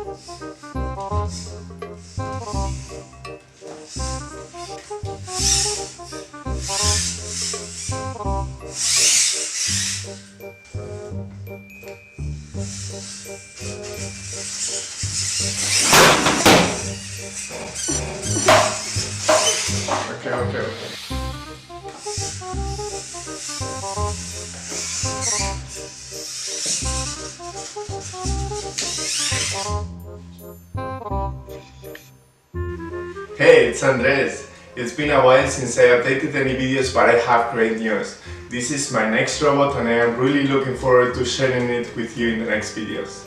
Okay. Hey, it's Andres. It's been a while since I updated any videos, but I have great news. This is my next robot and I am really looking forward to sharing it with you in the next videos.